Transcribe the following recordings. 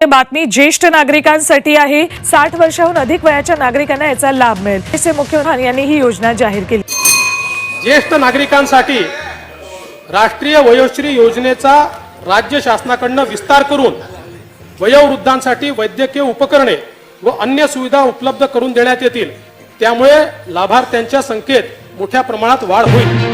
बातमी ज्येष्ठ नागरिकांसाठी आहे। 60 वर्षांहून अधिक वयाच्या नागरिकांना याचा लाभ मिळेल असे मुख्यमंत्री यांनी ही योजना जाहीर केली। ज्येष्ठ नागरिकांसाठी राष्ट्रीय वयोश्री योजनेचा राज्य शासनाकडून विस्तार करून वयोवृद्धांसाठी वैद्यकीय उपकरणे व अन्य सुविधा उपलब्ध करून देण्यात येतील। त्यामुळे लाभार्थ्यांच्या संख्येत मोठ्या प्रमाणात वाढ होईल।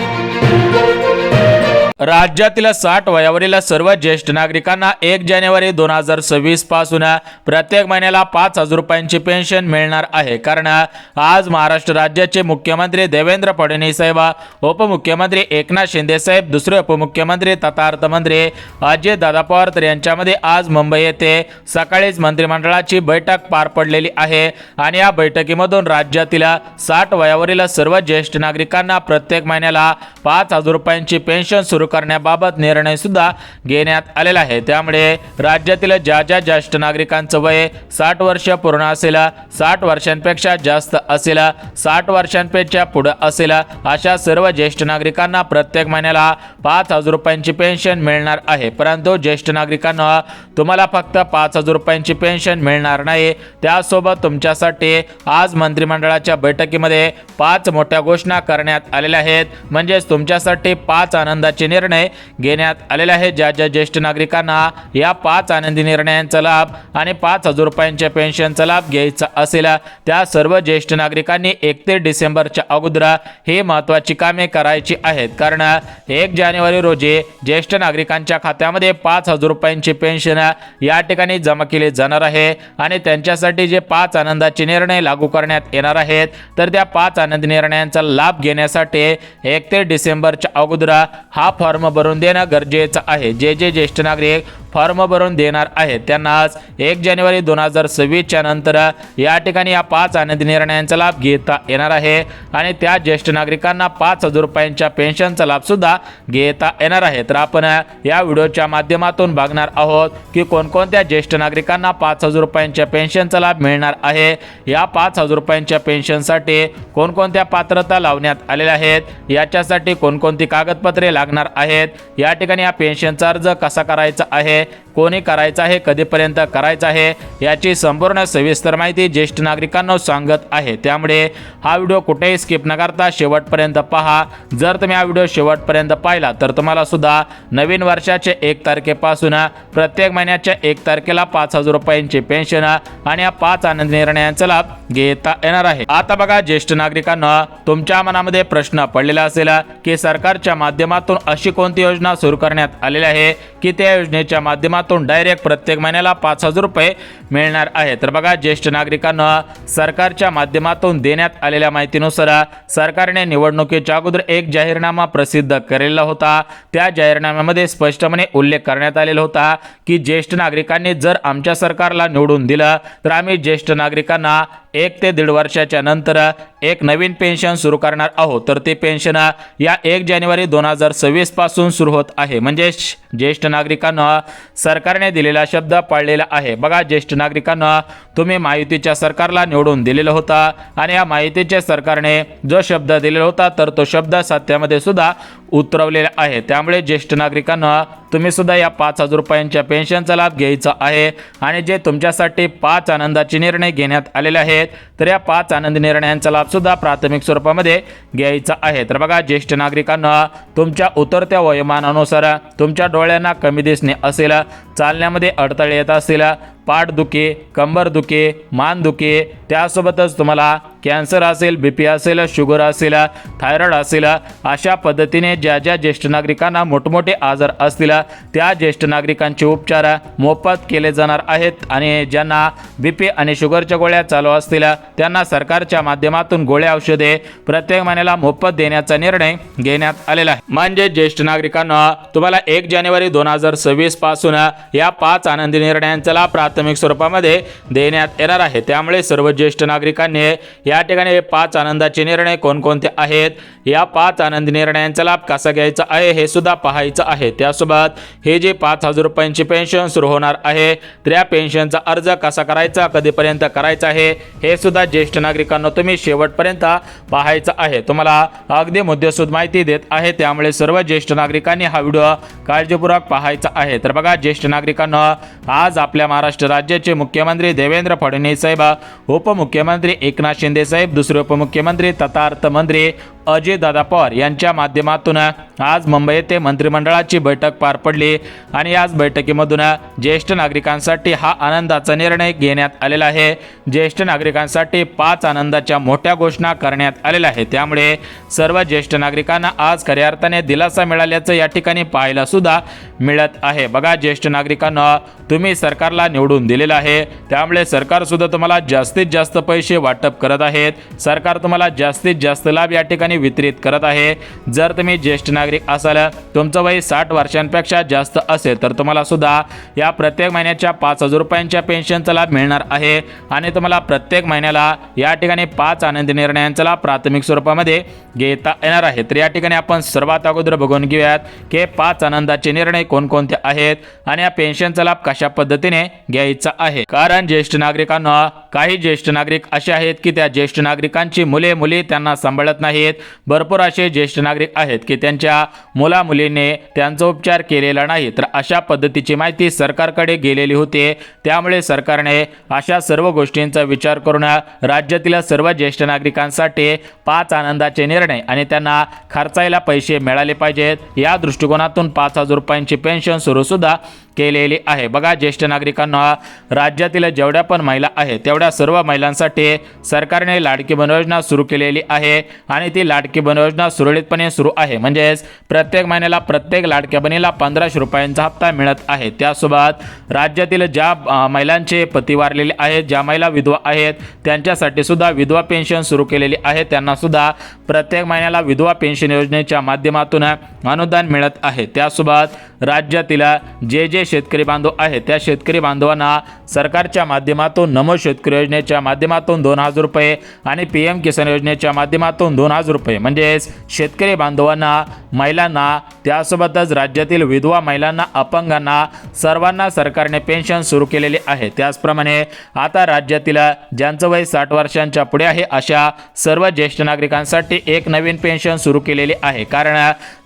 राज्यातील 60 वयावरील सर्व ज्येष्ठ नागरिकांना 1 जानेवारी 2026 पासून प्रत्येक महिन्याला 5,000 रुपयांची पेन्शन मिळणार आहे। कारण आज महाराष्ट्र राज्याचे मुख्यमंत्री देवेंद्र फडणवीस साहेब, उपमुख्यमंत्री एकनाथ शिंदे साहेब, दुसरे उपमुख्यमंत्री तथा अर्थमंत्री अजितदादा पवार तर यांच्यामध्ये आज मुंबई येथे सकाळीच मंत्रिमंडळाची बैठक पार पडलेली आहे। आणि या बैठकीमधून राज्यातील 60 वयावरील सर्व ज्येष्ठ नागरिकांना प्रत्येक महिन्याला 5,000 रुपयांची पेन्शन सुरू करण्याबाबत निर्णय सुद्धा घेण्यात आलेला आहे। त्यामुळे राज्यातील ज्या ज्येष्ठ नागरिकांचं वय 60 वर्ष पूर्ण असेल, 60 वर्षांपेक्षा जास्त असेल, 60 वर्षांपेक्षा पुढे असेल अशा सर्व ज्येष्ठ नागरिकांना प्रत्येक महिन्याला 5,000 रुपयांची पेन्शन मिळणार आहे। परंतु ज्येष्ठ नागरिकांना तुम्हाला फक्त 5,000 रुपयांची पेन्शन मिळणार नाही, त्यासोबत तुमच्यासाठी आज मंत्रिमंडळाच्या बैठकीमध्ये 5 मोठ्या घोषणा करण्यात आलेल्या आहेत। म्हणजेच तुमच्यासाठी 5 आनंदाचे निर्णय घेण्यात आलेले आहे। ज्या ज्येष्ठ नागरिकांना या 5 आनंदी निर्णयांचा लाभ आणि 5,000 रुपयांच्या पेन्शनचा लाभ घ्यायचा असेल त्या सर्व ज्येष्ठ नागरिकांनी 31 डिसेंबरच्या अगोदर ही महत्त्वाची कामे करायची आहेत। कारण 1 जानेवारी रोजी ज्येष्ठ नागरिकांच्या खात्यामध्ये 5,000 रुपयांची पेन्शन या ठिकाणी जमा केली जाणार आहे। आणि त्यांच्यासाठी जे 5 आनंदाचे निर्णय लागू करण्यात येणार आहेत तर त्या 5 आनंदी निर्णयांचा लाभ घेण्यासाठी 31 डिसेंबरच्या अगोदर हा फॉर्म भरून देणं गरजेचं आहे। जे ज्येष्ठ नागरिक फॉर्म भरून देणार आहेत त्यांना आज 1 जानेवारी 2026 च्या नंतर या ठिकाणी या 5 आनंदी निर्णयांचा लाभ घेता येणार आहे। आणि त्या ज्येष्ठ नागरिकांना 5,000 रुपयांच्या पेन्शनचा लाभ सुद्धा घेता येणार आहे। तर आपण या व्हिडिओच्या माध्यमातून बघणार आहोत की कोणकोणत्या ज्येष्ठ नागरिकांना 5,000 रुपयांच्या पेन्शनचा लाभ मिळणार आहे। या 5,000 रुपयांच्या पेन्शनसाठी कोणकोणत्या पात्रता लावण्यात आलेल्या आहेत, याच्यासाठी कोणकोणती कागदपत्रे लागणार आहेत, या ठिकाणी या पेन्शनचा अर्ज कसा करायचा आहे, कोणी करायचा आहे, कधीपर्यंत करायचा आहे, याची संपूर्ण सविस्तर माहिती ज्येष्ठ नागरिकांना सांगत आहे। त्यामुळे हा व्हिडिओ कुठेही स्किप न करता शेवटपर्यंत पहा। जर तुम्ही हा व्हिडिओ शेवटपर्यंत पाहिला तर तुम्हाला सुद्धा नवीन वर्षाच्या 1 तारखेपासून प्रत्येक महिन्याच्या 1 तारखेला 5,000 रुपयांची पेन्शन आणि या 5 आनंद निर्णयांचा लाभ घेता येणार आहे। आता बघा ज्येष्ठ नागरिकांना तुमच्या मनामध्ये प्रश्न पडलेला असेल की सरकारच्या माध्यमातून अशी कोणती योजना सुरू करण्यात आलेली आहे की त्या योजनेच्या माध्यमातून डायरेक्ट प्रत्येक महिन्याला 5,000 रुपये मिळणार आहे। तर बघा ज्येष्ठ नागरिकांना सरकारच्या माध्यमातून देण्यात आलेल्या माहितीनुसार सरकारने निवडणुकीच्या अगोदर एक जाहीरनामा प्रसिद्ध केलेला होता। त्या जाहीरनाम्यामध्ये स्पष्टपणे उल्लेख करण्यात आलेला होता की ज्येष्ठ नागरिकांनी जर आमच्या सरकारला निवडून दिलं तर आम्ही ज्येष्ठ नागरिकांना 1 ते 1.5 वर्षाच्या नंतर एक नवीन पेन्शन सुरू करणार आहोत। तर ते पेन्शन या 1 जानेवारी 2026 पासून सुरू होत आहे। म्हणजे ज्येष्ठ नागरिकांना सरकारने दिलेला शब्द पाळलेला आहे। बघा ज्येष्ठ नागरिकांना तुम्ही महायुतीच्या सरकारला निवडून दिलेला होता आणि या महायुतीच्या सरकारने जो शब्द दिलेला होता तर तो शब्द सत्यामध्ये सुद्धा उतरवलेला आहे। त्यामुळे ज्येष्ठ नागरिकांना तुम्ही सुद्धा या 5,000 रुपयांच्या पेन्शनचा लाभ घ्यायचा आहे। आणि जे तुमच्यासाठी 5 आनंदाचे निर्णय घेण्यात आलेले आहेत तर या 5 आनंदी निर्णयांचा लाभ सुद्धा प्राथमिक स्वरूपामध्ये घ्यायचा आहे। तर बघा ज्येष्ठ नागरिकांना तुमच्या उतरत्या वयोमानानुसार तुमच्या डोळ्यांना कमी दिसणे असेल, चालण्यामध्ये अडथळे येत असेल, पाठदुखी, कंबरदुखी, मानदुखी, त्यासोबतच तुम्हाला कॅन्सर असेल, बीपी असेल, शुगर असेल, थायरॉइड असेल, अशा पद्धतीने ज्या ज्येष्ठ नागरिकांना मोठमोठे आजार असतील त्या ज्येष्ठ नागरिकांचे उपचार मोफत केले जाणार आहेत। आणि ज्यांना बीपी आणि शुगरच्या गोळ्या चालू असतील त्यांना सरकारच्या माध्यमातून गोळ्या औषधे प्रत्येक महिन्याला मोफत देण्याचा निर्णय घेण्यात आलेला आहे। म्हणजे ज्येष्ठ नागरिकांना तुम्हाला 1 जानेवारी 2026 पासून या 5 आनंदी निर्णयांचा लाभ प्राथमिक स्वरूपामध्ये देण्यात येणार आहे। त्यामुळे सर्व ज्येष्ठ नागरिकांनी या ठिकाणी 5 आनंदाचे निर्णय कोणकोणते आहेत, या 5 आनंदी निर्णयांचा लाभ कसा घ्यायचा आहे हे सुद्धा पाहायचं आहे। त्यासोबत हे जे 5,000 रुपयांची पेन्शन सुरू होणार आहे तर या पेन्शनचा अर्ज कसा करायचा, कधीपर्यंत करायचा आहे हे सुद्धा ज्येष्ठ नागरिकांना तुम्ही शेवटपर्यंत पाहायचं आहे। तुम्हाला अगदी मुद्देसूद माहिती देत आहे, त्यामुळे सर्व ज्येष्ठ नागरिकांनी हा व्हिडिओ काळजीपूर्वक पाहायचा आहे। तर बघा ज्येष्ठ नागरिकांना आज आपल्या महाराष्ट्र राज्याचे मुख्यमंत्री देवेंद्र फडणवीस साहेब, उपमुख्यमंत्री एकनाथ शिंदे साहेब, दुसरे उपमुख्यमंत्री तथा अर्थमंत्री अजितदादा पवार यांच्या माध्यमातून आज मुंबई येथे मंत्रिमंडळाची बैठक पार पडली आणि याच बैठकीमधून ज्येष्ठ नागरिकांसाठी हा आनंदाचा निर्णय घेण्यात आलेला आहे। ज्येष्ठ नागरिकांसाठी 5 आनंदाच्या मोठ्या घोषणा करण्यात आलेल्या आहेत। त्यामुळे सर्व ज्येष्ठ नागरिकांना आज खऱ्या अर्थाने दिलासा मिळाल्याचं या ठिकाणी पाहायला सुद्धा मिळत आहे। बघा ज्येष्ठ नागरिकांना तुम्ही सरकारला निवडून दिलेलं आहे, त्यामुळे सरकार सुद्धा तुम्हाला जास्तीत जास्त पैसे वाटप करत आहेत। सरकार तुम्हाला जास्तीत जास्त लाभ या ठिकाणी वितरित करत आहे। जर तुम्ही ज्येष्ठ नागरिक असाल, तुमचं वय 60 वर्षांपेक्षा जास्त असेल तर तुम्हाला सुद्धा या प्रत्येक महिन्याच्या 5,000 रुपयांच्या पेन्शनचा लाभ मिळणार आहे आणि तुम्हाला प्रत्येक महिन्याला या ठिकाणी 5 आनंदी निर्णयांचा लाभ प्राथमिक स्वरूपामध्ये घेता येणार आहे। तर या ठिकाणी आपण सर्वात अगोदर बघून घेऊयात की 5 आनंदाचे निर्णय कोणकोणते आहेत आणि या पेन्शनचा लाभ कशा पद्धतीने घ्यायचा आहे। कारण ज्येष्ठ नागरिकांना काही ज्येष्ठ नागरिक असे आहेत की त्या ज्येष्ठ नागरिकांची मुले त्यांना सांभाळत नाहीत। भरपूर असे ज्येष्ठ नागरिक आहेत की त्यांच्या मुलामुलीने त्यांचा उपचार केलेला नाही, तर अशा पद्धतीची माहिती सरकारकडे गेलेली होती। त्यामुळे सरकारने अशा सर्व गोष्टींचा विचार करून राज्यातील सर्व ज्येष्ठ नागरिकांसाठी 5 आनंदाचे निर्णय आणि त्यांना खर्चायला पैसे मिळाले पाहिजेत या दृष्टिकोनातून 5,000 रुपयांची पेन्शन सुरू सुद्धा केलेली आहे। बघा ज्येष्ठ नागरिकांना राज्यातील जेवढ्या पण महिला आहेत तेवढ्या सर्व महिलांसाठी सरकारने लाडकी बहीण योजना सुरू केलेली आहे आणि ती लाडकी बहीण योजना सुरळीतपणे सुरू आहे। म्हणजेच प्रत्येक महिन्याला प्रत्येक लाडक्या बहिणीला 1,500 रुपयांचा हप्ता मिळत आहे। त्यासोबत राज्यातील ज्या महिलांचे पती वारलेले आहेत, ज्या महिला विधवा आहेत, त्यांच्यासाठी सुद्धा विधवा पेन्शन सुरू केलेली आहे। त्यांना सुद्धा प्रत्येक महिन्याला विधवा पेन्शन योजनेच्या माध्यमातून अनुदान मिळत आहे। त्यासोबत राज्यातील जे शेतकरी बांधव आहेत त्या शेतकरी बांधवांना सरकारच्या माध्यमातून नमो शेतकरी योजनेच्या माध्यमातून 2,000 रुपये आणि PM किसान योजनेच्या माध्यमातून 2,000 रुपये म्हणजेच शेतकरी बांधवांना, महिलांना, त्यासोबतच राज्यातील विधवा महिलांना, अपंगांना सर्वांना सरकारने पेन्शन सुरू केलेली आहे। त्याचप्रमाणे आता राज्यातील ज्यांचं वय 60 वर्षांच्या पुढे आहे अशा सर्व ज्येष्ठ नागरिकांसाठी एक नवीन पेन्शन सुरू केलेली आहे। कारण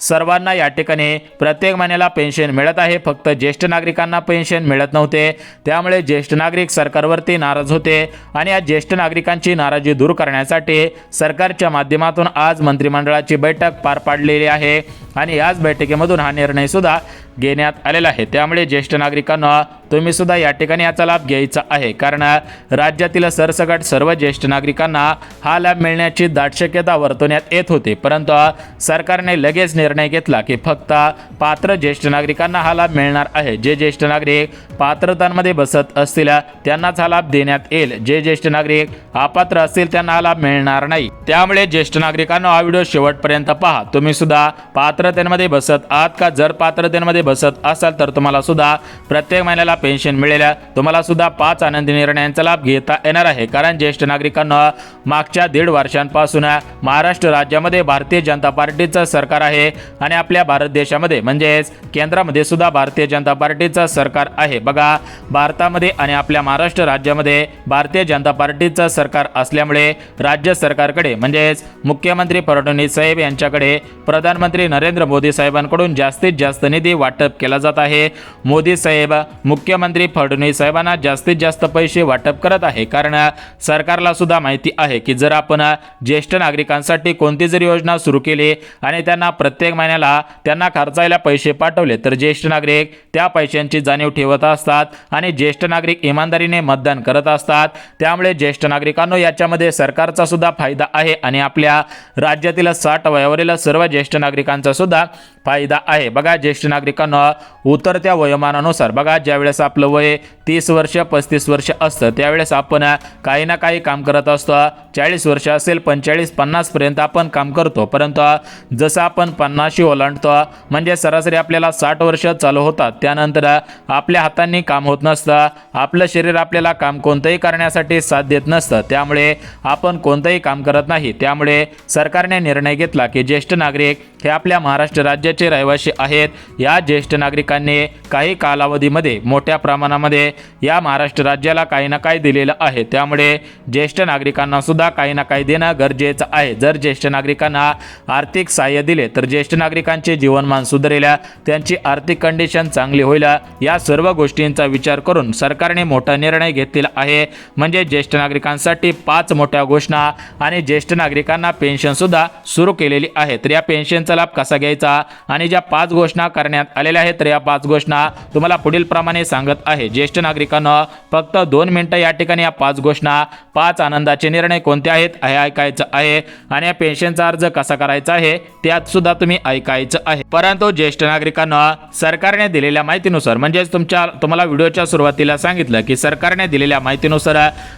सर्वांना या ठिकाणी प्रत्येक महिन्याला पेन्शन मिळत आहे, फक्त ज्येष्ठ नागरिकांना पेन्शन मिळत नव्हते। त्यामुळे ज्येष्ठ नागरिक सरकारवरती नाराज होते आणि या ज्येष्ठ नागरिकांची नाराजी दूर करण्यासाठी सरकारच्या माध्यमातून आज मंत्रिमंडळाची बैठक पार पाडलेली आहे आणि याच बैठकीमधून हा निर्णय सुद्धा घेण्यात आलेला आहे। त्यामुळे ज्येष्ठ नागरिकांना तुम्ही सुद्धा या ठिकाणी याचा लाभ घ्यायचा आहे। कारण राज्यातील सरसकट सर्व ज्येष्ठ नागरिकांना हा लाभ मिळण्याची दाट शक्यता वर्तवण्यात येत होती, परंतु सरकारने लगेच निर्णय घेतला की फक्त पात्र ज्येष्ठ नागरिकांना हा लाभ मिळणार आहे। जे ज्येष्ठ नागरिक पात्रतांमध्ये बसत असतील त्यांनाच हा लाभ देण्यात येईल, जे ज्येष्ठ नागरिक अपात्र असतील त्यांना हा लाभ मिळणार नाही। त्यामुळे ज्येष्ठ नागरिकांना हा व्हिडिओ शेवटपर्यंत पहा। तुम्ही सुद्धा पात्रतेमध्ये बसत आहात का? जर पात्रतेमध्ये बसत असाल तर तुम्हाला सुद्धा प्रत्येक महिन्याला पेन्शन मिळेल, तुम्हाला सुद्धा 5 आनंदी निर्णयांचा लाभ घेता येणार आहे। कारण ज्येष्ठ नागरिकांना मागच्या 1.5 वर्षांपासून महाराष्ट्र राज्यामध्ये भारतीय जनता पार्टीचं सरकार आहे आणि आपल्या भारत देशामध्ये म्हणजेच केंद्रामध्ये सुद्धा भारतीय जनता पार्टीचं सरकार आहे। बघा भारतामध्ये आणि आपल्या महाराष्ट्र राज्यामध्ये भारतीय जनता पार्टीचं सरकार असल्यामुळे राज्य सरकारकडे म्हणजेच मुख्यमंत्री फडणवीस साहेब यांच्याकडे प्रधानमंत्री नरेंद्र मोदी साहेबांकडून जास्तीत जास्त निधी वाटप केला जात आहे। मोदी साहेब मुख्यमंत्री फडणवीस साहेबांना जास्तीत जास्त पैसे वाटप करत आहे। कारण सरकारला सुद्धा माहिती आहे की जर आपण ज्येष्ठ नागरिकांसाठी कोणती जरी योजना सुरू केली आणि त्यांना प्रत्येक महिन्याला त्यांना खर्चायला पैसे पाठवले तर ज्येष्ठ नागरिक त्या पैशांची जाणीव ठेवत असतात आणि ज्येष्ठ नागरिक इमानदारीने मतदान करत असतात। त्यामुळे ज्येष्ठ नागरिकांनो याच्यामध्ये सरकारचा सुद्धा फायदा आहे आणि आपल्या राज्यातील 60 वयावरील सर्व ज्येष्ठ नागरिकांचा सुद्धा फायदा आहे। बघा ज्येष्ठ नागरिकांना उतरत्या वयोमानानुसार बघा ज्यावेळेस आपलं वय 30 वर्ष 35 वर्ष असतं त्यावेळेस आपण काही ना काही काम करत असतो। 40 वर्ष असेल 45-50 पर्यंत आपण काम करतो, परंतु जसं आपण 50 ओलांडतो म्हणजे सरासरी आपल्याला 60 वर्ष चालू होतात, त्यानंतर आपल्या हातांनी काम होत नसतं, आपलं शरीर आपल्याला काम कोणतंही करण्यासाठी साथ देत नसतं, त्यामुळे आपण कोणतंही काम करत नाही। त्यामुळे सरकारने निर्णय घेतला की ज्येष्ठ नागरिक हे आपल्या महाराष्ट्र राज्याचे रहिवासी आहेत। या ज्येष्ठ नागरिकांनी काही कालावधीमध्ये मोठ्या मोठ्या प्रमाणामध्ये या महाराष्ट्र राज्याला काही ना काही दिलेलं आहे, त्यामुळे ज्येष्ठ नागरिकांना सुद्धा काही ना काही देणं गरजेचं आहे. जर ज्येष्ठ नागरिकांना आर्थिक सहाय्य दिले तर ज्येष्ठ नागरिकांचे जीवनमान सुधारेल, त्यांची आर्थिक कंडिशन चांगली होईल. या सर्व गोष्टींचा विचार करून सरकारने मोठा निर्णय घेतलेला आहे. म्हणजे ज्येष्ठ नागरिकांसाठी 5 मोठ्या घोषणा आणि ज्येष्ठ नागरिकांना पेन्शन सुद्धा सुरू केलेली आहे. तर या पेन्शनचा लाभ कसा घ्यायचा आणि ज्या 5 घोषणा करण्यात आलेल्या आहेत तर या 5 घोषणा तुम्हाला पुढील प्रमाणे सांगत आहे. ज्येष्ठ नागरिकांना फक्त 2 मिनिटं या ठिकाणी या 5 घोषणा, 5 आनंदाचे निर्णय कोणते आहेत हे ऐकायचं आहे आणि या पेन्शनचा अर्ज कसा करायचा आहे त्यात सुद्धा तुम्ही ऐकायचं आहे. परंतु ज्येष्ठ नागरिकांना सरकारने दिलेल्या माहितीनुसार, म्हणजे तुम्हाला व्हिडिओच्या सुरुवातीला सांगितलं की सरकारने दिलेल्या माहितीनुसार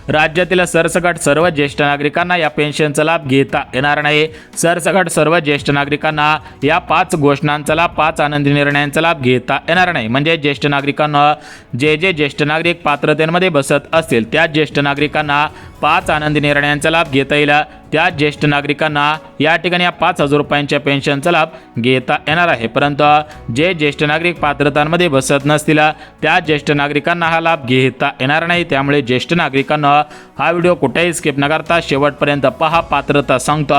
राज्यातील सरसकट सर्व ज्येष्ठ नागरिकांना या पेन्शनचा लाभ घेता येणार नाही. सरसकट सर्व ज्येष्ठ नागरिकांना या 5 घोषणांचा लाभ, 5 आनंदी निर्णयांचा लाभ घेता येणार नाही. म्हणजे ज्येष्ठ नागरिकांना जे ज्येष्ठ नागरिक पात्रतेमध्ये बसत असतील त्या ज्येष्ठ नागरिकांना 5 आनंदी निर्णयांचा लाभ घेता येईल. त्या ज्येष्ठ नागरिकांना या ठिकाणी या 5,000 रुपयांच्या पेन्शनचा लाभ घेता येणार आहे. परंतु जे ज्येष्ठ नागरिक पात्रतांमध्ये बसत नसतील त्या ज्येष्ठ नागरिकांना हा लाभ घेता येणार नाही. त्यामुळे ज्येष्ठ नागरिकांना हा व्हिडिओ कुठेही स्किप न करता शेवटपर्यंत पहा. पात्रता सांगतो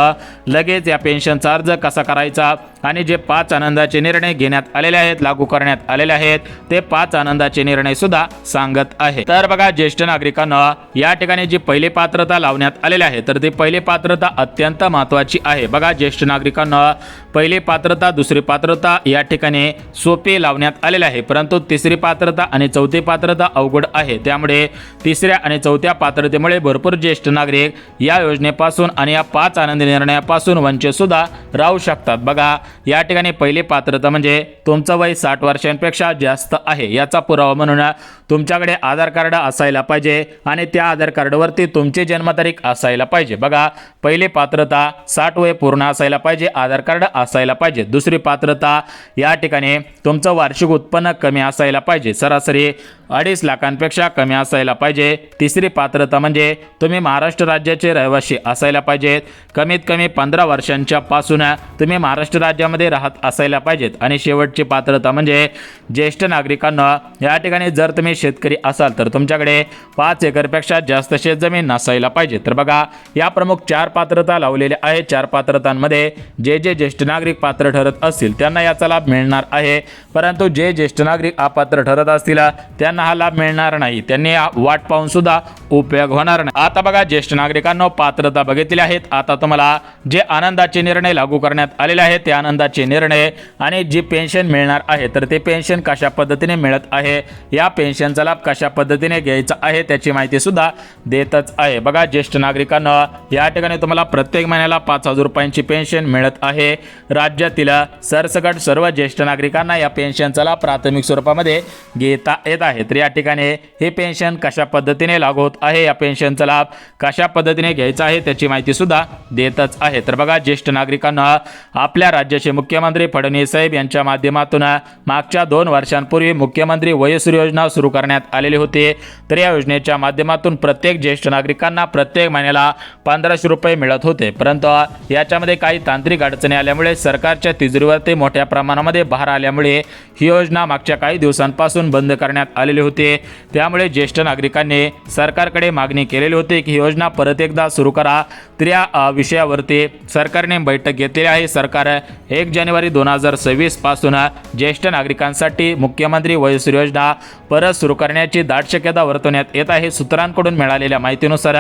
लगेच या पेन्शनचा अर्ज कसा करायचा आणि जे 5 आनंदाचे निर्णय घेण्यात आलेले आहेत, लागू करण्यात आलेले आहेत, ते 5 आनंदाचे निर्णय सुद्धा सांगत आहे. तर बघा, ज्येष्ठ नागरिकांना या ठिकाणी जी पहिली पात्रता लावण्यात आलेली आहे तर ती पहिली पात्रता अत्यंत महत्त्वाची आहे. बघा, ज्येष्ठ नागरिकांना पहिली पात्रता, दुसरी पात्रता या ठिकाणी सोपी लावण्यात आलेली आहे, परंतु तिसरी पात्रता आणि चौथी पात्रता अवघड आहे. त्यामुळे तिसऱ्या आणि चौथ्या पात्रतेमुळे भरपूर ज्येष्ठ नागरिक या योजनेपासून आणि या 5 आनंदी निर्णयापासून वंचित सुद्धा राहू शकतात. बघा, या ठिकाणी पहिली पात्रता म्हणजे तुमचं वय 60 वर्षांपेक्षा जास्त आहे याचा पुरावा म्हणून तुमच्याकडे आधार कार्ड असायला पाहिजे आणि त्या आधार कार्डवरती तुमची जन्मतारीख असायला पाहिजे. बघा, पहिली पात्रता 60 वय पूर्ण असायला पाहिजे, आधार कार्ड असायला पाहिजे. दुसरी पात्रता या ठिकाणी तुमचं वार्षिक उत्पन्न कमी असायला पाहिजे, सरासरी 2.5 लाखांपेक्षा कमी असायला पाहिजे. तिसरी पात्रता म्हणजे तुम्ही महाराष्ट्र राज्याचे रहिवासी असायला पाहिजेत, कमीत कमी 15 वर्षांच्या पासून तुम्ही महाराष्ट्र राज्यामध्ये राहत असायला पाहिजेत. आणि शेवटची पात्रता म्हणजे ज्येष्ठ नागरिकांना या ठिकाणी जर तुम्ही शेतकरी असाल तर तुमच्याकडे 5 एकरपेक्षा जास्त शेतजमीन नसायला पाहिजे. तर बघा, या प्रमुख 4 पात्रता लावलेल्या आहेत. 4 पात्रतांमध्ये जे ज्येष्ठ नागरिक पात्र ठरत असतील त्यांना याचा लाभ मिळणार आहे, परंतु जे ज्येष्ठ नागरिक अपात्र ठरत असतील त्यांना हा लाभ मिळणार नाही. त्यांनी वाट पाहून सुद्धा उपयोग होणार नाही. आता बघा, ज्येष्ठ नागरिकांना पात्रता बघितली आहेत. आता तुम्हाला जे आनंदाचे निर्णय लागू करण्यात आलेले आहेत ते आनंदाचे निर्णय आणि जी पेन्शन मिळणार आहे तर ते पेन्शन कशा पद्धतीने मिळत आहे, या पेन्शनचा लाभ कशा पद्धतीने घ्यायचा आहे त्याची माहिती सुद्धा देतच आहे. बघा, ज्येष्ठ नागरिकांना या ठिकाणी तुम्हाला प्रत्येक महिन्याला 5,000 रुपयांची पेन्शन मिळत आहे. राज्यातील सरसकट सर्व ज्येष्ठ नागरिकांना या पेन्शनचा लाभ प्राथमिक स्वरूपामध्ये घेता येत आहे. तर या ठिकाणी हे पेन्शन कशा पद्धतीने लागू होत आहे, या पेन्शनचा लाभ कशा पद्धतीने घ्यायचा आहे त्याची माहिती सुद्धा देतच आहे. तर बघा, ज्येष्ठ नागरिकांना आपल्या राज्याचे मुख्यमंत्री फडणवीस साहेब यांच्या माध्यमातून मागच्या 2 वर्षांपूर्वी मुख्यमंत्री वयश्री योजना सुरू करण्यात आलेली होती. तर या योजनेच्या माध्यमातून प्रत्येक ज्येष्ठ नागरिकांना प्रत्येक महिन्याला 1,500 रुपये मिळत होते, परंतु याच्यामध्ये काही तांत्रिक अडचणी आल्यामुळे सरकारच्या तिजोरीवरती मोठ्या प्रमाणामध्ये भार आल्यामुळे ही योजना मागच्या काही दिवसांपासून बंद करण्यात आलेली होती. त्यामुळे ज्येष्ठ नागरिकांनी सरकारकडे मागणी केलेली होती की ही योजना परत एकदा सुरू करा. तर या विषयावरती सरकारने बैठक घेतलेली आहे. सरकार 1 जानेवारी 2026 पासून ज्येष्ठ नागरिकांसाठी मुख्यमंत्री वयश्री योजना परत सुरू करण्याची दाट शक्यता वर्तवण्यात येत आहे. सूत्रांकडून मिळालेल्या माहितीनुसार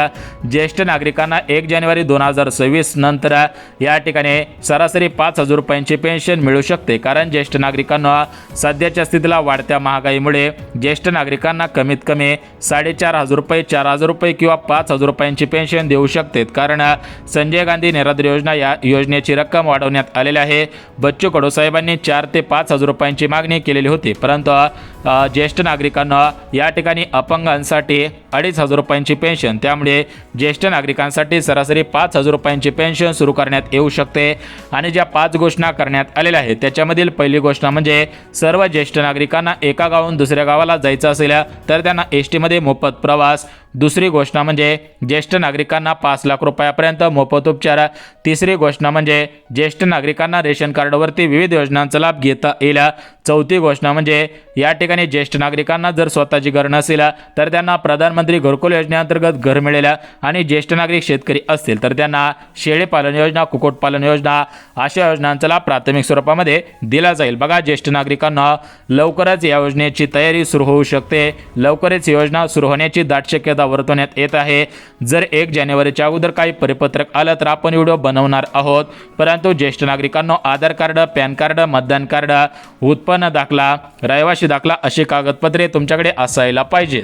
ज्येष्ठ नागरिकांना 1 जानेवारी 2026 नंतर या ठिकाणी सरासरी 5,000 रुपयांची पेन्शन मिळू शकते, कारण ज्येष्ठ नागरिकांना सध्याच्या स्थितीला वाढत्या महागाईमुळे ज्येष्ठ नागरिकांना कमीत कमी 4,500 रुपये, 4,000 रुपये किंवा 5,000 रुपयांची पेन्शन देऊ शकते. कारण संजय गांधी निराधार योजना या योजनेची रक्कम वाढवण्यात आलेली आहे. बच्चू कडू साहेबांनी 4,000 ते 5,000 रुपयांची मागणी केलेली होती, परंतु ज्येष्ठ नागरिकांना या ठिकाणी अपंगांसाठी 2,500 रुपयांची पेन्शन, त्यामुळे ज्येष्ठ नागरिकांसाठी सरासरी 5,000 रुपयांची पेन्शन सुरू करण्यात येऊ शकते. आणि ज्या 5 घोषणा करण्यात आलेल्या आहेत त्याच्यामधील पहिली घोषणा म्हणजे सर्व ज्येष्ठ नागरिकांना एका गावाहून दुसऱ्या गावाला जायचं असेल तर त्यांना एसटी मध्ये मोफत प्रवास. दुसरी घोषणा म्हणजे ज्येष्ठ नागरिकांना 5 लाख रुपयापर्यंत मोफत उपचार. तिसरी घोषणा म्हणजे ज्येष्ठ नागरिकांना रेशन कार्डवरती विविध योजनांचा लाभ घेता येईल. चौथी घोषणा म्हणजे या ठिकाणी ज्येष्ठ नागरिकांना जर स्वतःची घर नसेल तर त्यांना प्रधानमंत्री घरकुल योजनेअंतर्गत घर मिळेल आणि ज्येष्ठ नागरिक शेतकरी असतील तर त्यांना शेळी पालन योजना, कुक्कुटपालन योजना अशा योजनांचा लाभ प्राथमिक स्वरूपामध्ये दिला जाईल. बघा ज्येष्ठ नागरिकांना लवकरच या योजनेची तयारी सुरू होऊ शकते. लवकरच योजना सुरू होण्याची दाट शक्यता वर्तवण्यात येत आहे. जर 1 जानेवारीच्या अगोदर काही परिपत्रक आलं तर आपण व्हिडिओ बनवणार आहोत. परंतु ज्येष्ठ नागरिकांना आधार कार्ड, पॅन कार्ड, मतदान कार्ड, उत्पन्न दाखला, रहिवासी दाखला अशी कागदपत्रे तुमच्याकडे असायला पाहिजेत.